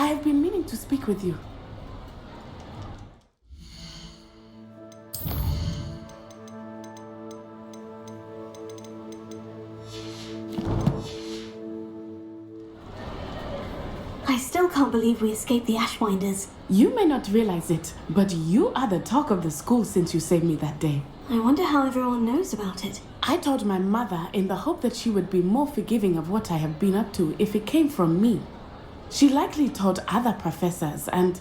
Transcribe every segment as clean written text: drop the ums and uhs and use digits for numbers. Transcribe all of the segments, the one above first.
I have been meaning to speak with you. I still can't believe we escaped the Ashwinders. You may not realize it, but you are the talk of the school since you saved me that day. I wonder how everyone knows about it. I told my mother in the hope that she would be more forgiving of what I have been up to if it came from me. She likely told other professors, and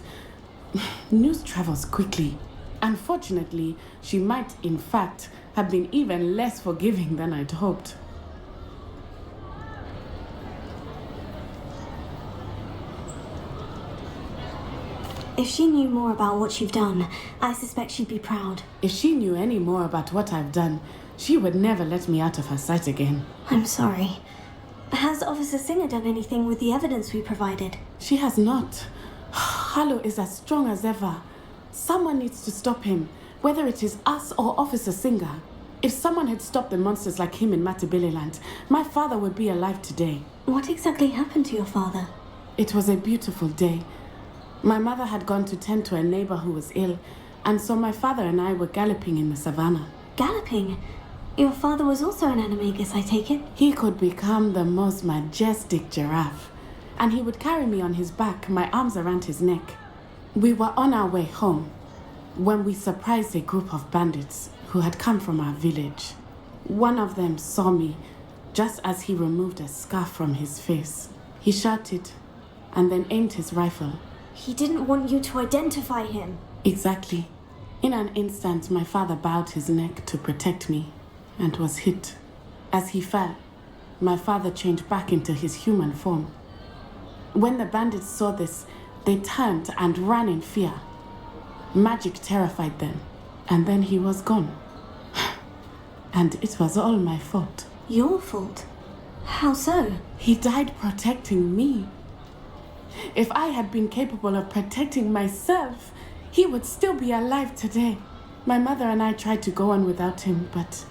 news travels quickly. Unfortunately, she might, in fact, have been even less forgiving than I'd hoped. If she knew more about what you've done, I suspect she'd be proud. If she knew any more about what I've done, she would never let me out of her sight again. I'm sorry. Has Officer Singer done anything with the evidence we provided? She has not. Harlow is as strong as ever. Someone needs to stop him, whether it is us or Officer Singer. If someone had stopped the monsters like him in Matabeleland, my father would be alive today. What exactly happened to your father? It was a beautiful day. My mother had gone to tend to a neighbor who was ill, and so my father and I were galloping in the savannah. Galloping? Your father was also an animagus, I take it? He could become the most majestic giraffe, and he would carry me on his back, my arms around his neck. We were on our way home when we surprised a group of bandits who had come from our village. One of them saw me just as he removed a scarf from his face. He shouted and then aimed his rifle. He didn't want you to identify him. Exactly. In an instant, my father bowed his neck to protect me and was hit. As he fell, my father changed back into his human form. When the bandits saw this, they turned and ran in fear. Magic terrified them, and then he was gone. And it was all my fault. Your fault? How so? He died protecting me. If I had been capable of protecting myself, he would still be alive today. My mother and I tried to go on without him, but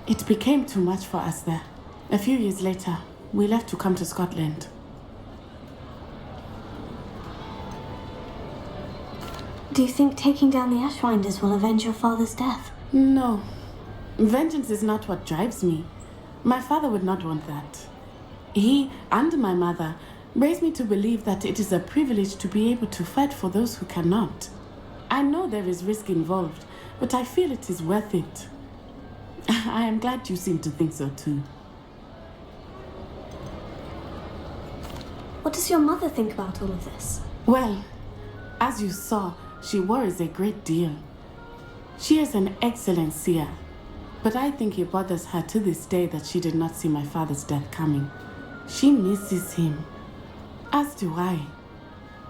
it became too much for us there. A few years later, we left to come to Scotland. Do you think taking down the Ashwinders will avenge your father's death? No. Vengeance is not what drives me. My father would not want that. He and my mother raised me to believe that it is a privilege to be able to fight for those who cannot. I know there is risk involved, but I feel it is worth it. I am glad you seem to think so too. What does your mother think about all of this? Well, as you saw, she worries a great deal. She is an excellent seer, but I think it bothers her to this day that she did not see my father's death coming. She misses him, as do I.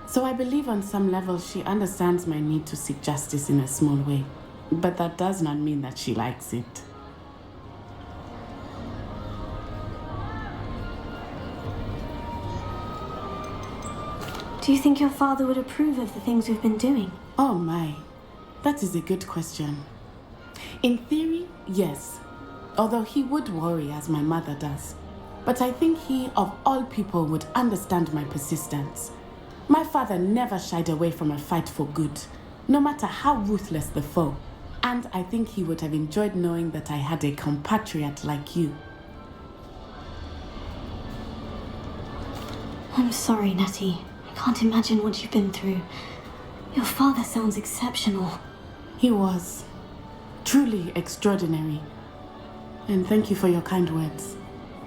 So I believe on some level she understands my need to seek justice in a small way, but that does not mean that she likes it. Do you think your father would approve of the things we've been doing? Oh my, that is a good question. In theory, yes, although he would worry as my mother does. But I think he, of all people, would understand my persistence. My father never shied away from a fight for good, no matter how ruthless the foe. And I think he would have enjoyed knowing that I had a compatriot like you. I'm sorry, Natty. I can't imagine what you've been through. Your father sounds exceptional. He was truly extraordinary. And thank you for your kind words.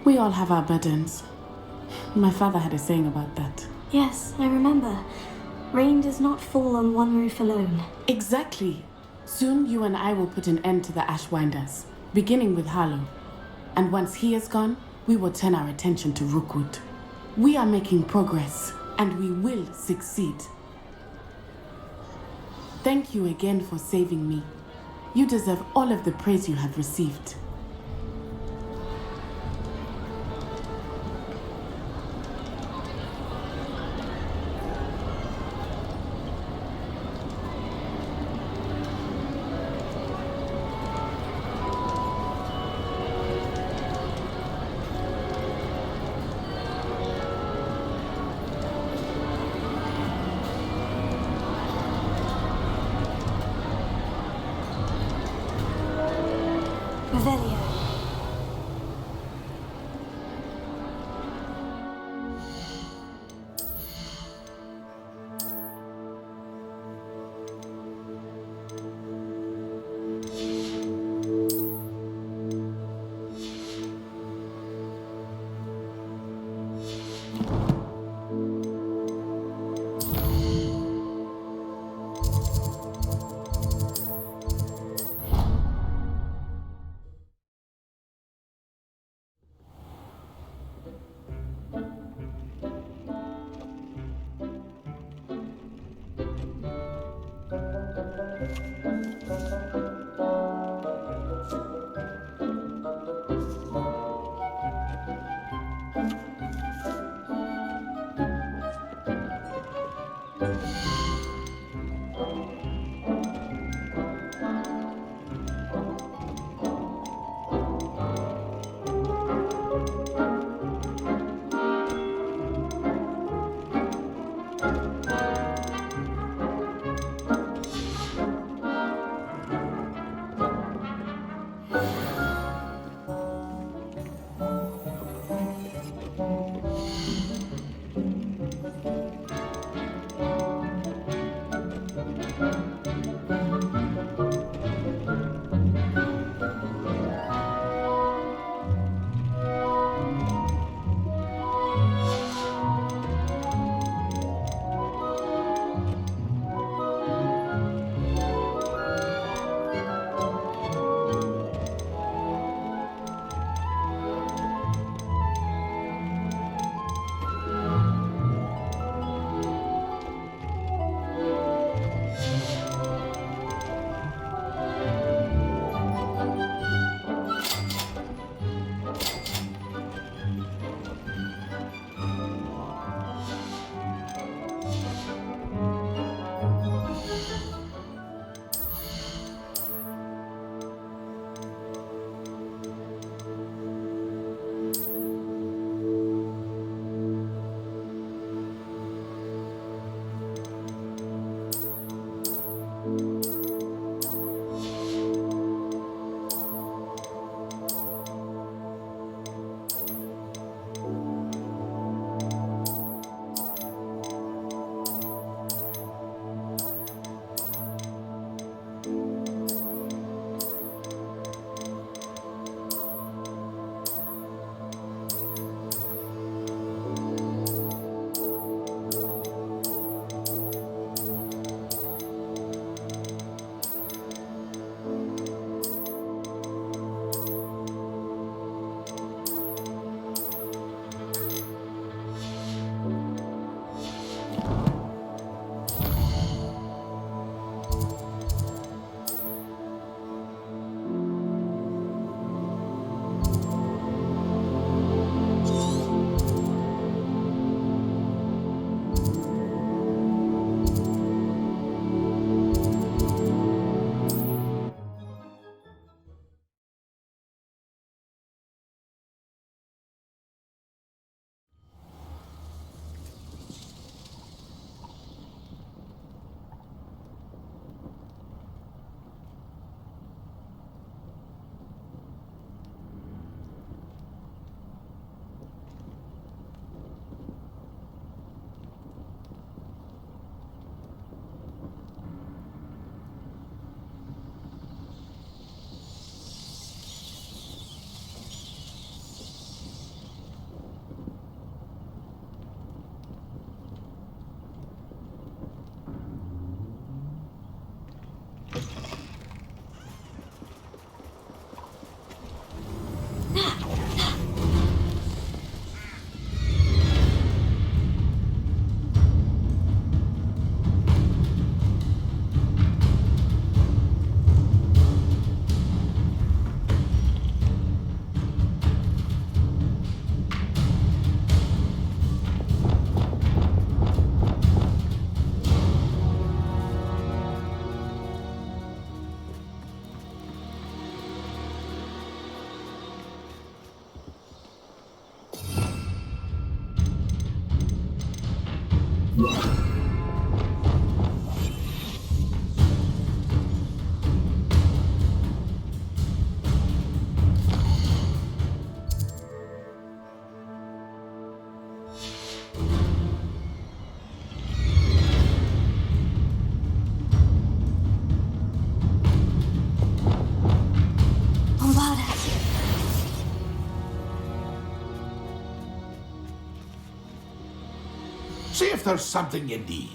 We all have our burdens. My father had a saying about that. Yes, I remember. Rain does not fall on one roof alone. Exactly. Soon you and I will put an end to the Ashwinders, beginning with Harlow. And once he is gone, we will turn our attention to Rookwood. We are making progress, and we will succeed. Thank you again for saving me. You deserve all of the praise you have received. Revelio. there's something you need.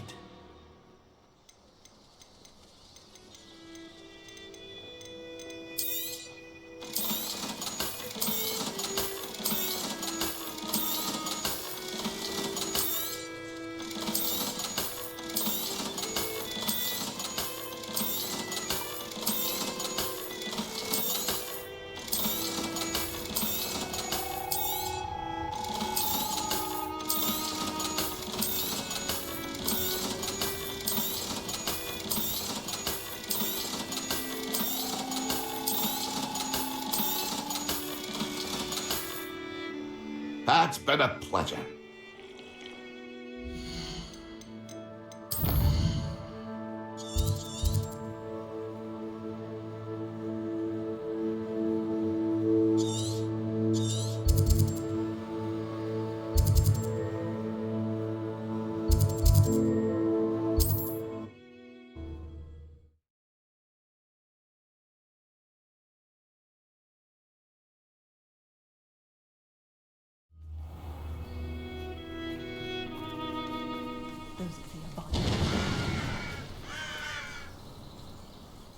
It's been a pleasure.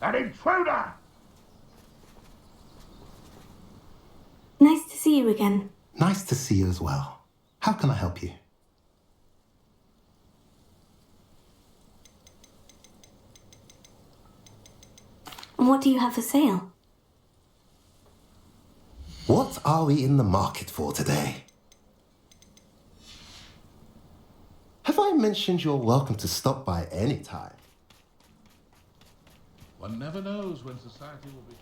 An intruder! Nice to see you again. Nice to see you as well. How can I help you? And what do you have for sale? What are we in the market for today? Have I mentioned you're welcome to stop by any time? One never knows when society will be...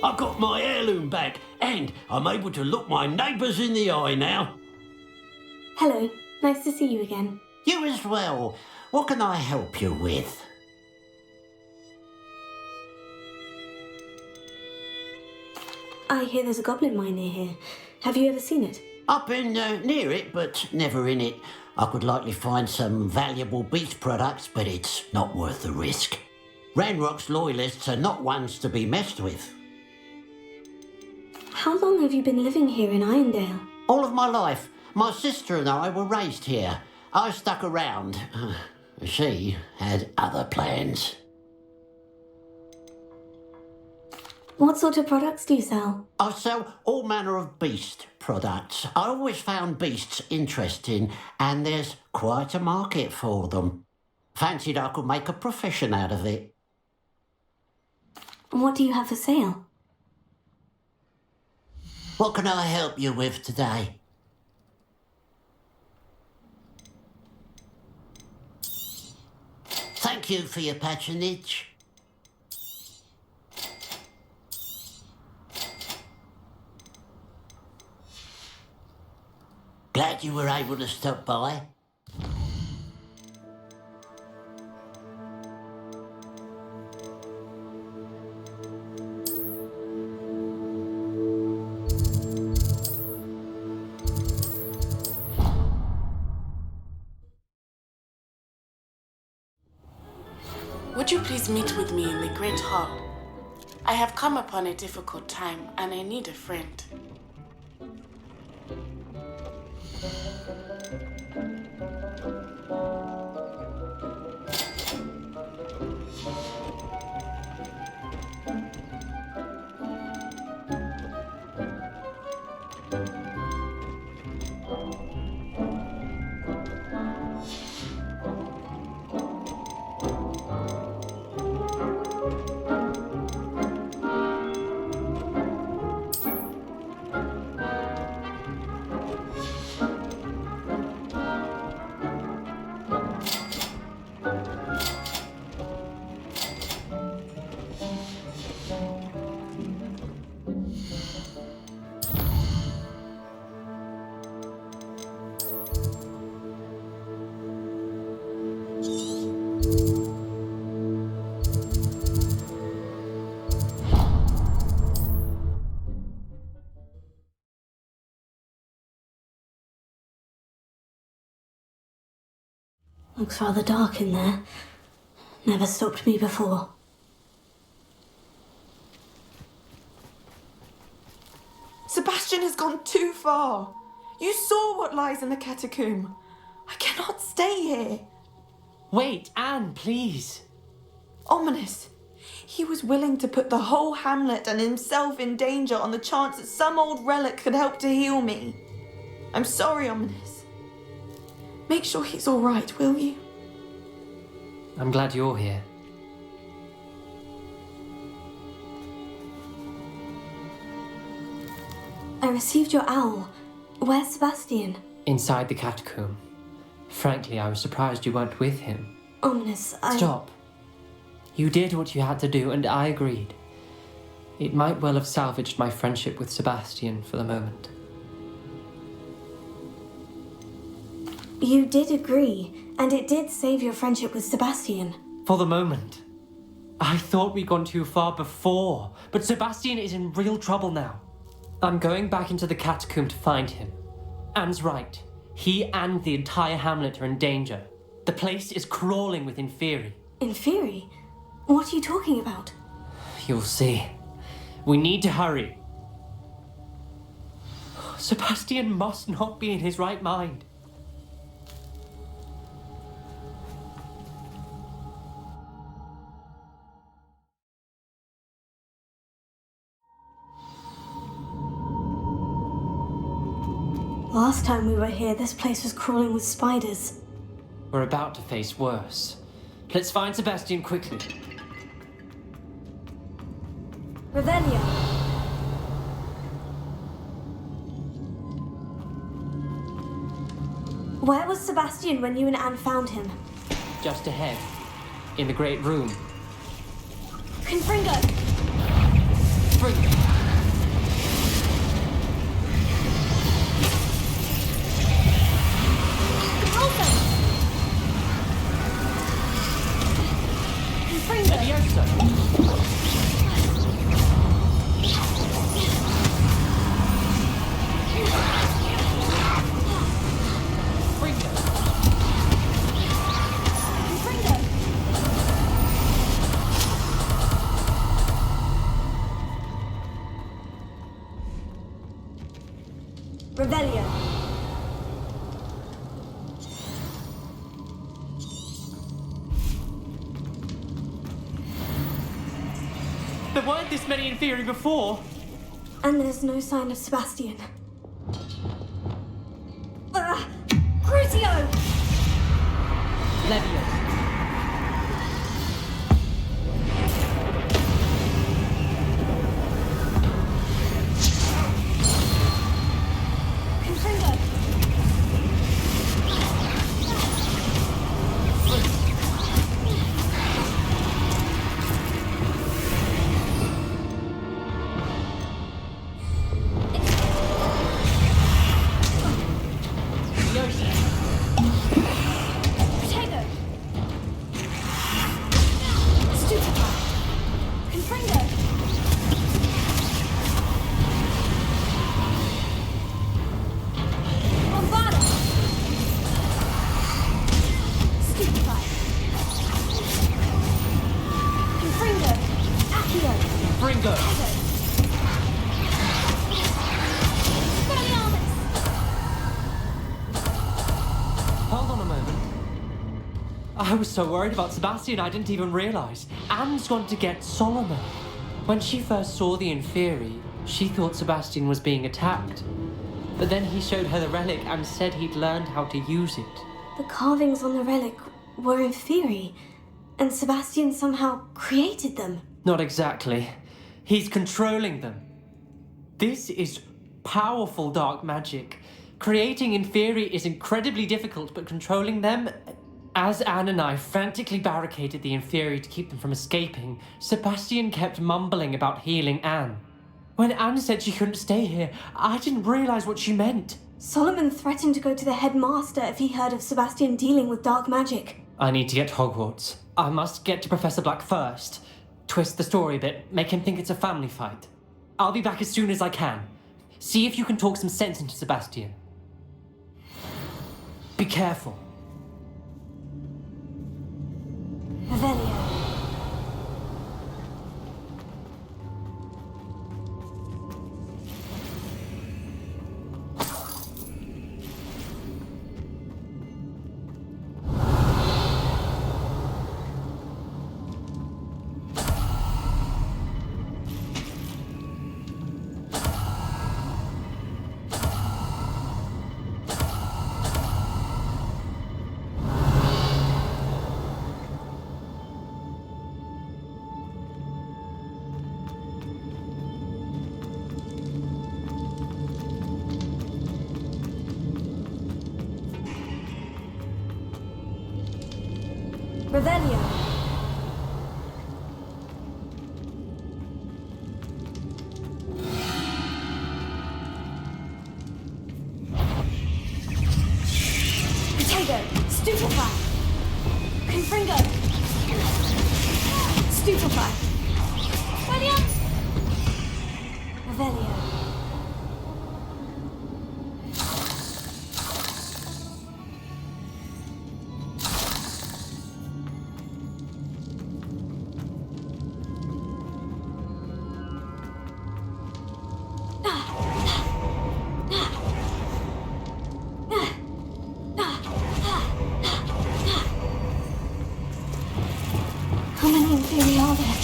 I got my heirloom back, and I'm able to look my neighbours in the eye now. Hello. Nice to see you again. You as well. What can I help you with? I hear there's a goblin mine near here. Have you ever seen it? I've been near it, but never in it. I could likely find some valuable beast products, but it's not worth the risk. Ranrock's loyalists are not ones to be messed with. How long have you been living here in Irondale? All of my life. My sister and I were raised here. I stuck around. She had other plans. What sort of products do you sell? I sell all manner of beast products. I always found beasts interesting, and there's quite a market for them. Fancied I could make a profession out of it. And what do you have for sale? What can I help you with today? Thank you for your patronage. Glad you were able to stop by. Would you please meet with me in the Great Hall? I have come upon a difficult time and I need a friend. Looks rather dark in there. Never stopped me before. Sebastian has gone too far. You saw what lies in the catacomb. I cannot stay here. Wait, Anne, please. Ominous. He was willing to put the whole hamlet and himself in danger on the chance that some old relic could help to heal me. I'm sorry, Ominous. Make sure he's all right, will you? I'm glad you're here. I received your owl. Where's Sebastian? Inside the catacomb. Frankly, I was surprised you weren't with him. Ominous, Stop. You did what you had to do, and I agreed. It might well have salvaged my friendship with Sebastian for the moment. You did agree, and it did save your friendship with Sebastian. For the moment. I thought we'd gone too far before, but Sebastian is in real trouble now. I'm going back into the catacomb to find him. Anne's right. He and the entire hamlet are in danger. The place is crawling with Inferi. Inferi? What are you talking about? You'll see. We need to hurry. Sebastian must not be in his right mind. Last time we were here, this place was crawling with spiders. We're about to face worse. Let's find Sebastian quickly. Revelio! Where was Sebastian when you and Anne found him? Just ahead. In the great room. Confringo! Bring Leviosa! Revelio! There weren't this many Inferi before. And there's no sign of Sebastian. Crucio! Leviosa. Confringo! Protego! Stupefy! Confringo! Avada! Stupefy! Confringo! Accio! Bringo! Expelliarmus! Hold on a moment. I was so worried about Sebastian I didn't even realize. Anne's gone to get Solomon. When she first saw the Inferi, she thought Sebastian was being attacked. But then he showed her the relic and said he'd learned how to use it. The carvings on the relic were Inferi, and Sebastian somehow created them. Not exactly. He's controlling them. This is powerful dark magic. Creating Inferi is incredibly difficult, but controlling them... As Anne and I frantically barricaded the Inferi to keep them from escaping, Sebastian kept mumbling about healing Anne. When Anne said she couldn't stay here, I didn't realize what she meant. Solomon threatened to go to the headmaster if he heard of Sebastian dealing with dark magic. I need to get to Hogwarts. I must get to Professor Black first. Twist the story a bit, make him think it's a family fight. I'll be back as soon as I can. See if you can talk some sense into Sebastian. Be careful. Revelio. Revelio. Potato. Stupefy. Confringo. Stupefy. Revelio. Revelio. How many Inferi are there?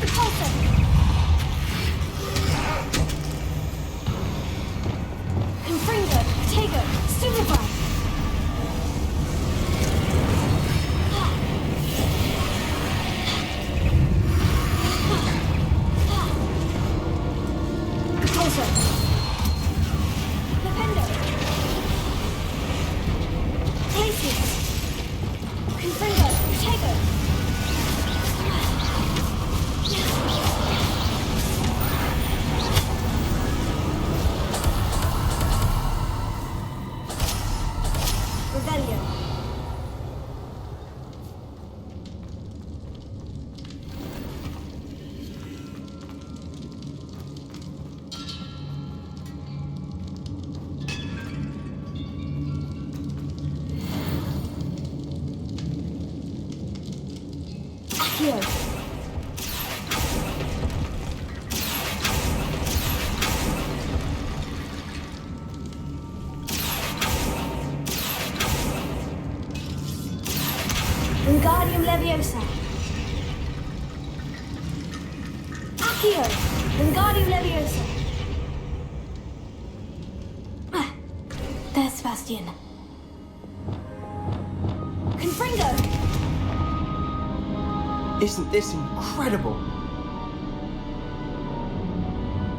Repulsor! Confringo, Tego, Stupefy! Repulsor! Dependo! Glacius! Confringo, Tego! Revelio. Accio. Wingardium Leviosa. Accio. Wingardium Leviosa. There's Sebastian. Confringo. Isn't this incredible?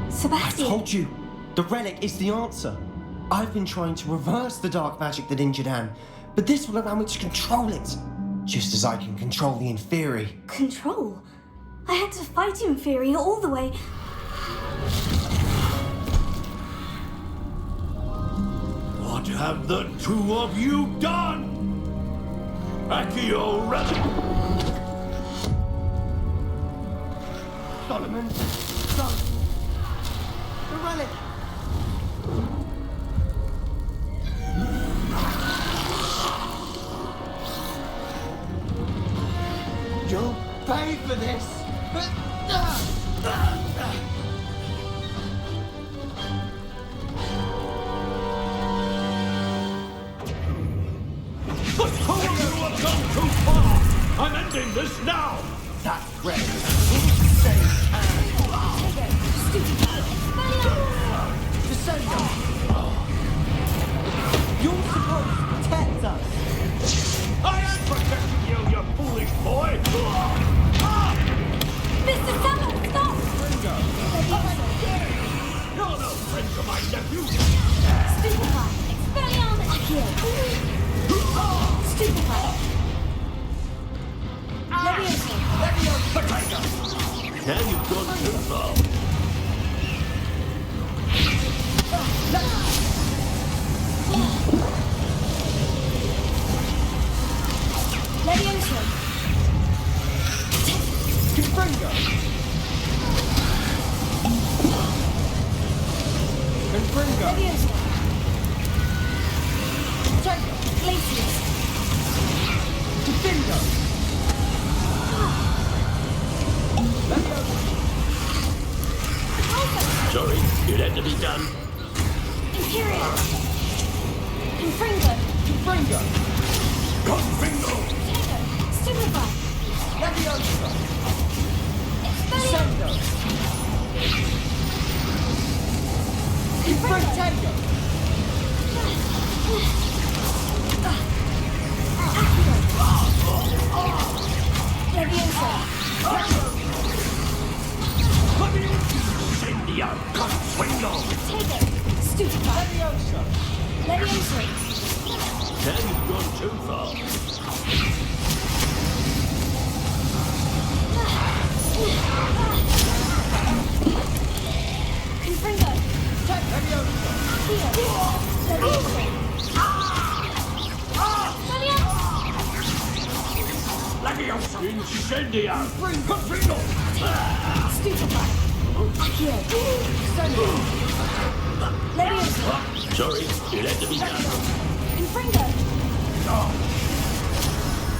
I Sebastian. told you, the relic is the answer. I've been trying to reverse the dark magic that injured Anne, but this will allow me to control it, just as I can control the Inferi. Control? I had to fight Inferi all the way. What have the two of you done? Accio Relic! Solomon, son, the relic. You'll pay for this. The two of you have gone too far! I'm ending this now! That relic is safe and Descendo. You're supposed to protect us. I am protecting you, you foolish boy! Mr. Summer, stop! You're no friend to my nephew! Stupefy. Expelliarmus. Accio. Stupefy. Leviosa. Now you've gone too far. Leviosa. Confringo. Confringo. Leviosa. Take it. Glaciers. Defender! Sorry, it had to be done. Imperial. Confringo. Confringo! Confringo! Tego. Stupefy. Leviosa! Expelliarmus. Confringo! Leviosa. Incendio! Confringo! Tego. Stupefy. Leviosa! Leviosa. Now you've gone too far. Confringo. Leviosa! Accio. Leviosa. Expelliarmus. Leviosa! Incendio! Confringo! Stupefy. Accio. Leviosa. Sorry, it had to be done. Confringo.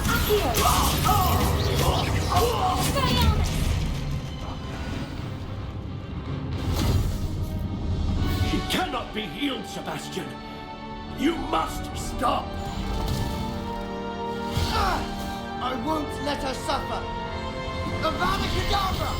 Accio. Expelliarmus. She cannot be healed, Sebastian. You must stop. I won't let her suffer. Avada Kedavra!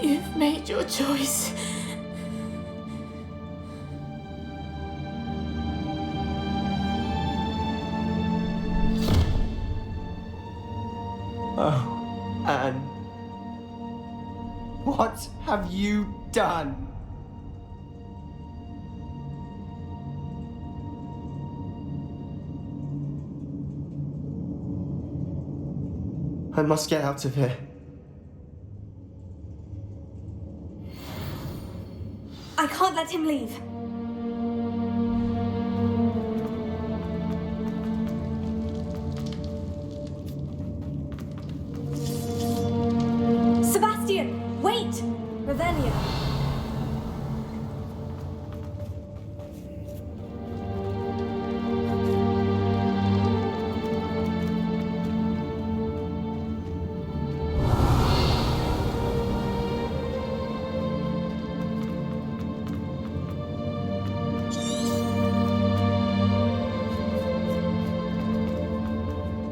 You've made your choice. Oh, Anne. What have you done? I must get out of here. I can't let him leave. Sebastian, wait! Revelio.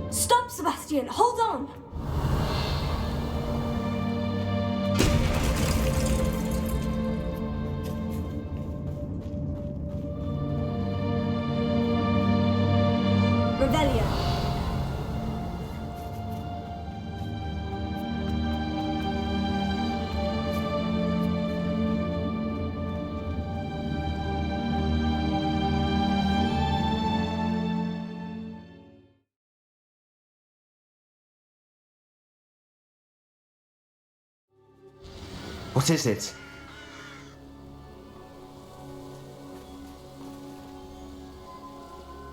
Stop, Sebastian! Hold on! Revelio. What is it?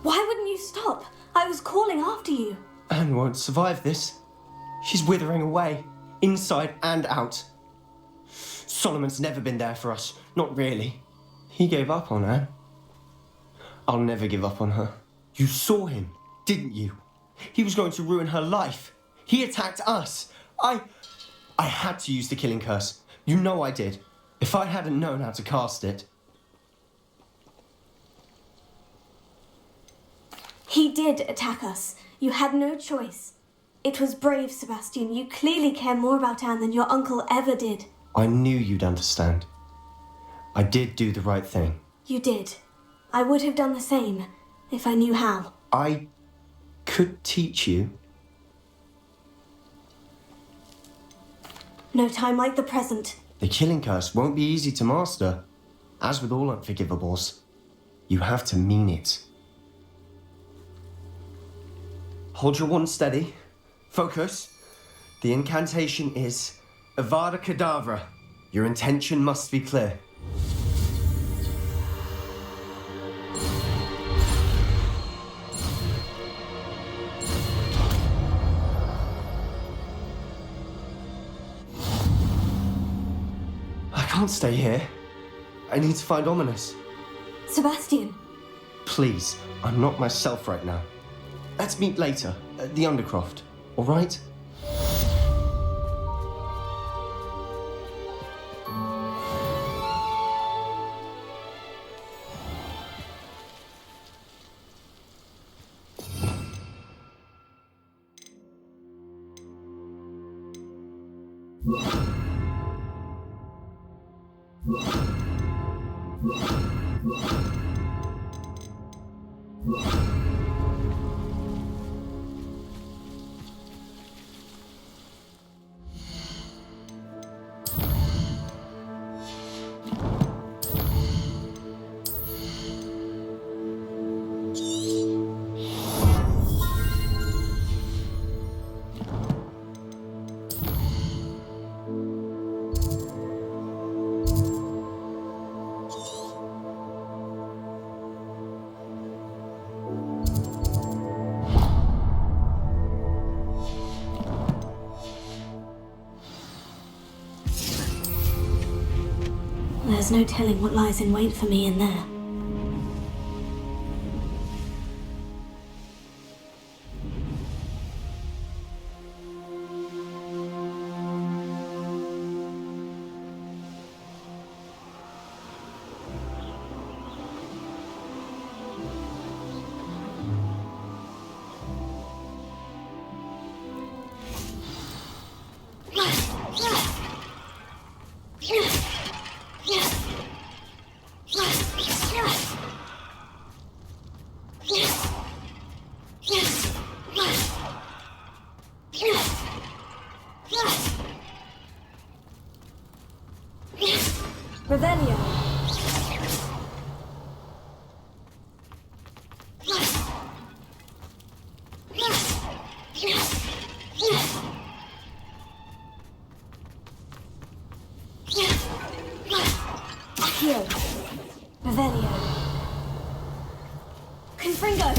Why wouldn't you stop? I was calling after you. Anne won't survive this. She's withering away, inside and out. Solomon's never been there for us, not really. He gave up on Anne. I'll never give up on her. You saw him, didn't you? He was going to ruin her life. He attacked us. I had to use the killing curse. You know I did. If I hadn't known how to cast it. He did attack us. You had no choice. It was brave, Sebastian. You clearly care more about Anne than your uncle ever did. I knew you'd understand. I did do the right thing. You did. I would have done the same, if I knew how. I could teach you. No time like the present. The killing curse won't be easy to master. As with all unforgivables, you have to mean it. Hold your wand steady. Focus. The incantation is Avada Kedavra. Your intention must be clear. I can't stay here. I need to find Ominous. Sebastian. Please, I'm not myself right now. Let's meet later at the Undercroft, all right? There's no telling what lies in wait for me in there. Revelio. Accio. Revelio. Confringo.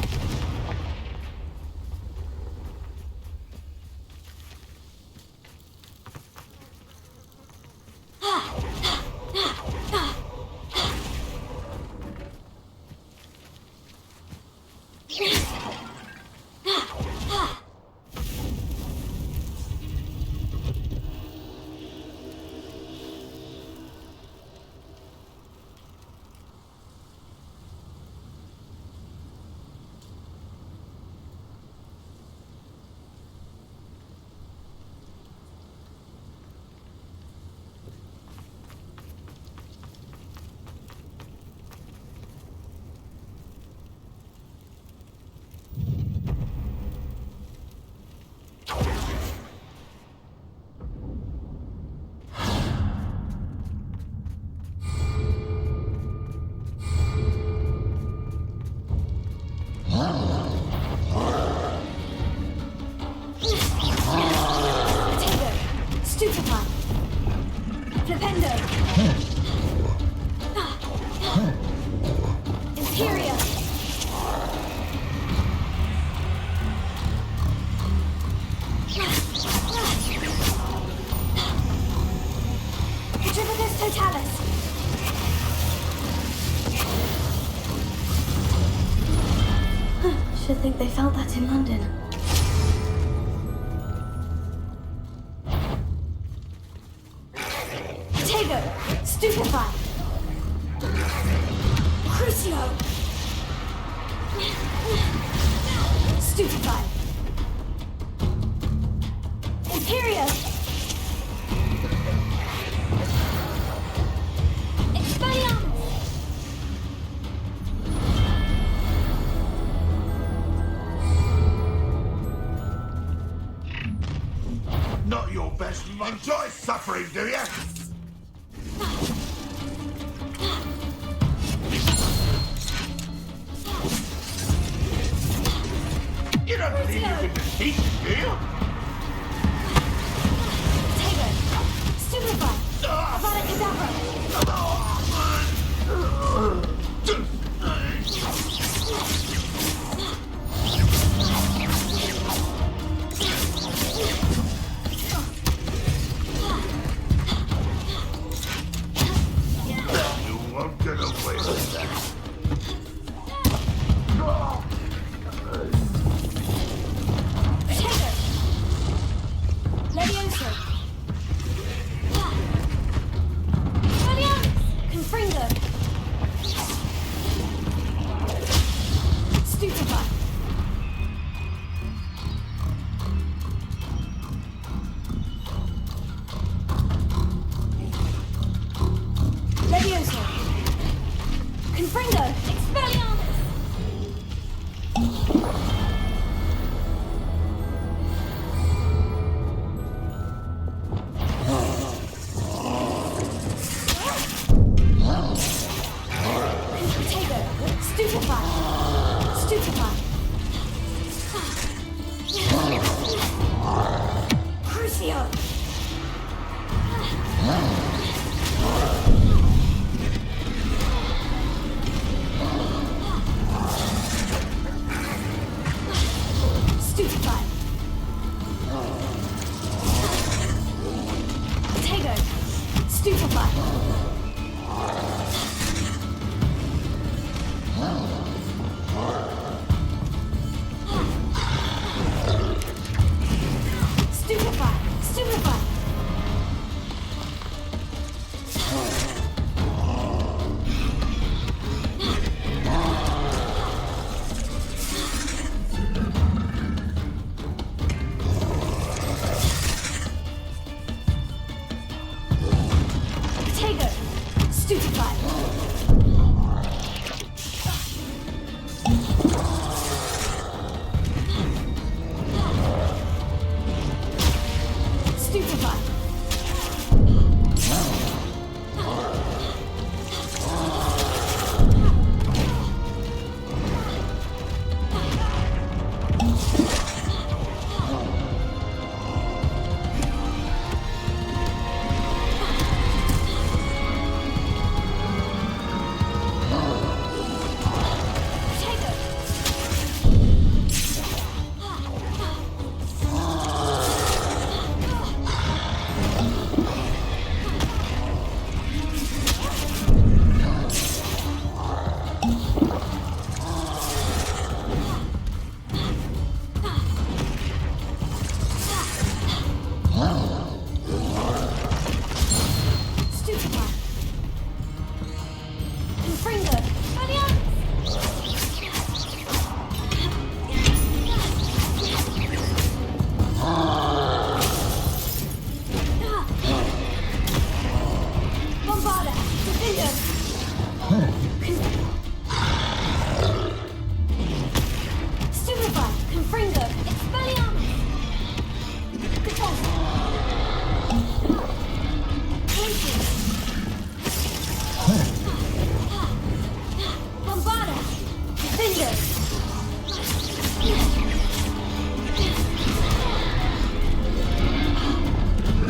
Should think they felt that in London. Tego! Stupefy! Crucio! Stupefy! Imperio! Expelliarmus! Not your best month. Enjoy suffering, do you? You don't believe you can defeat me, do you? Tago! Stupefy! Avada Kedavra! You won't get away with that. Tago! Levioso! Expelliarmus! Confringo! Stupefy! Levioso! Confringo! Expelliarmus! Tago! Stupefy! Stupefy! Crucio! Stupefy! Tago! Stupefy! Stupefy! Stupefy! Tago! Stupefy! Stupefy! Stupefy! Confringo! Expelliarmus! Bombarda! Defender! Stupefy! Confringo! Expelliarmus! Defense! Clinches! Bombarda! Defender!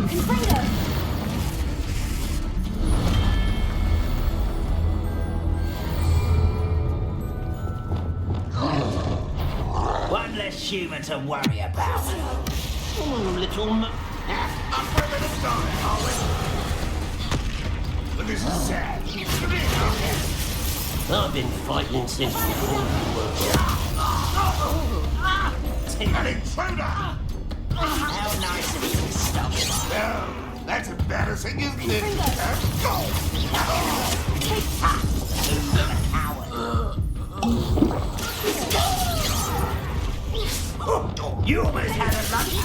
Confringo! One less human to worry about. Little I'm ready to die, are we? But this is sad. Come here, come here. I've been fighting since before you were. An intruder! How nice of you to stop by. Oh, that's embarrassing, isn't it? Go! You almost had a lucky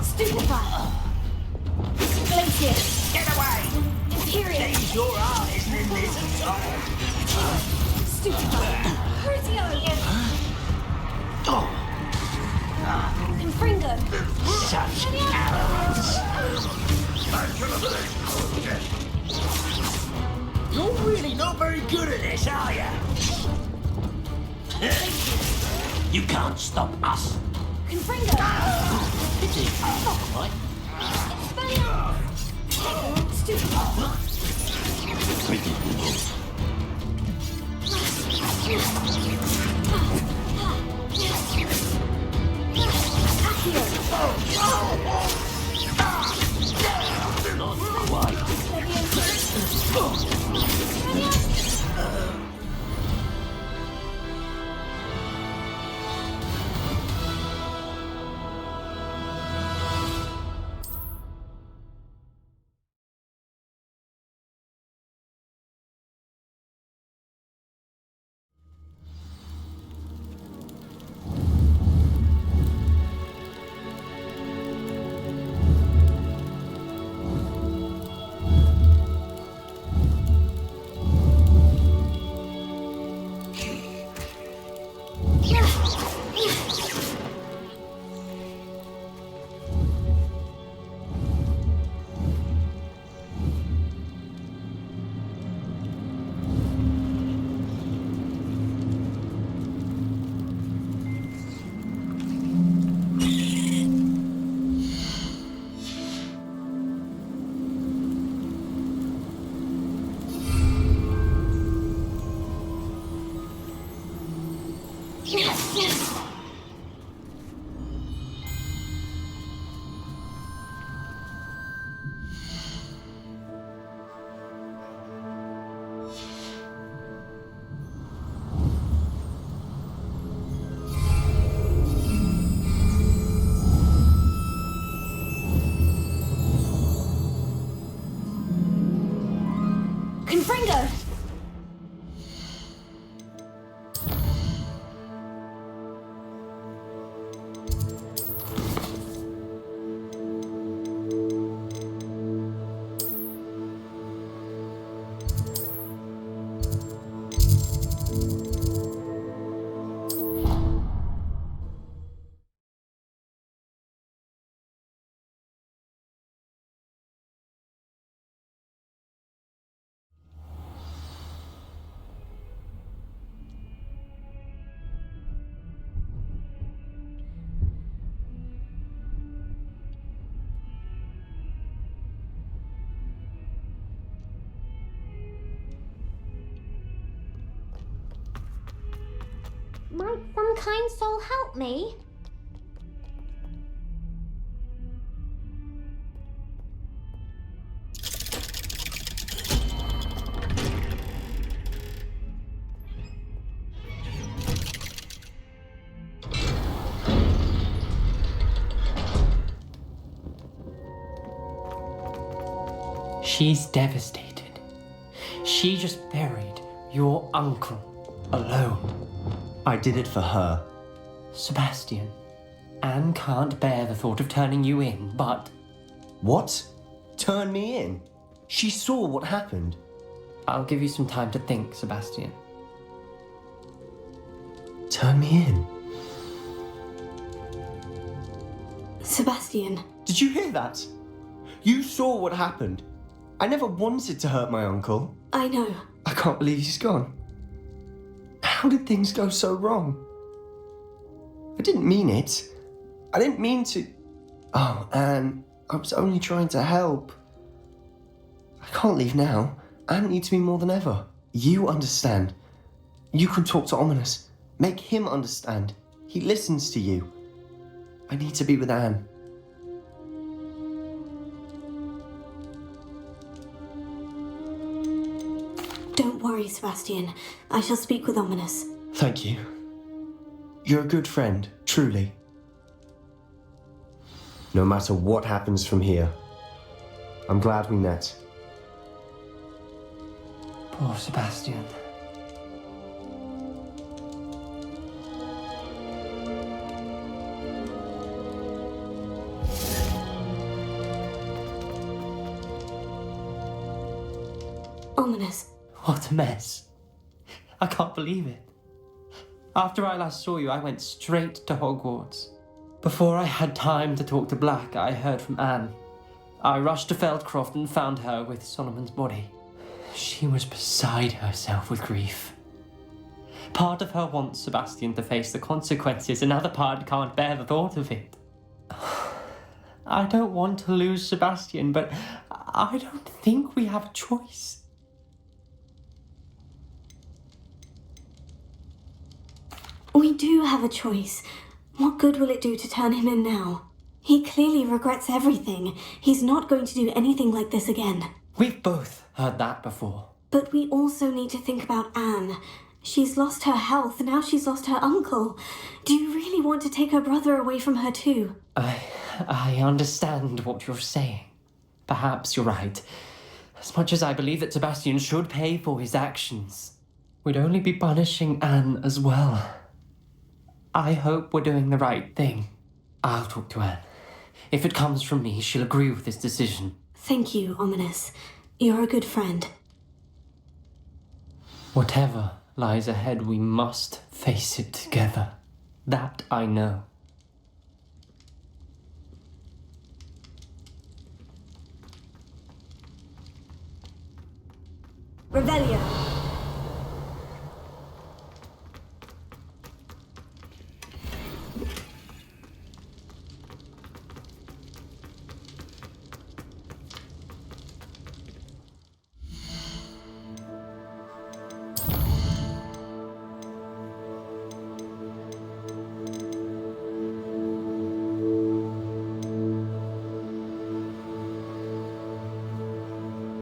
Stupefy! Glacier! Get away! Imperial! Change your eyes in this at all. Stupefy! Crucio! Confringo! Such arrogance. You're really not very good at this, are you? You can't stop us. Confringo! Pity. Right? Confringo! Might some kind soul help me? She's devastated. She just buried your uncle alone. I did it for her. Sebastian, Anne can't bear the thought of turning you in, but What? Turn me in? She saw what happened. I'll give you some time to think, Sebastian. Turn me in? Sebastian. Did you hear that? You saw what happened. I never wanted to hurt my uncle. I know. I can't believe he's gone. How did things go so wrong? I didn't mean it. I didn't mean to... Oh, Anne, I was only trying to help. I can't leave now. Anne needs me more than ever. You understand. You can talk to Ominous. Make him understand. He listens to you. I need to be with Anne. Don't worry, Sebastian. I shall speak with Ominous. Thank you. You're a good friend, truly. No matter what happens from here, I'm glad we met. Poor Sebastian. Ominous. What a mess. I can't believe it. After I last saw you, I went straight to Hogwarts. Before I had time to talk to Black, I heard from Anne. I rushed to Feldcroft and found her with Solomon's body. She was beside herself with grief. Part of her wants Sebastian to face the consequences, another part can't bear the thought of it. I don't want to lose Sebastian, but I don't think we have a choice. We do have a choice. What good will it do to turn him in now? He clearly regrets everything. He's not going to do anything like this again. We've both heard that before. But we also need to think about Anne. She's lost her health, now she's lost her uncle. Do you really want to take her brother away from her too? I understand what you're saying. Perhaps you're right. As much as I believe that Sebastian should pay for his actions, we'd only be punishing Anne as well. I hope we're doing the right thing. I'll talk to Anne. If it comes from me, she'll agree with this decision. Thank you, Ominous. You're a good friend. Whatever lies ahead, we must face it together. That I know. Revelio.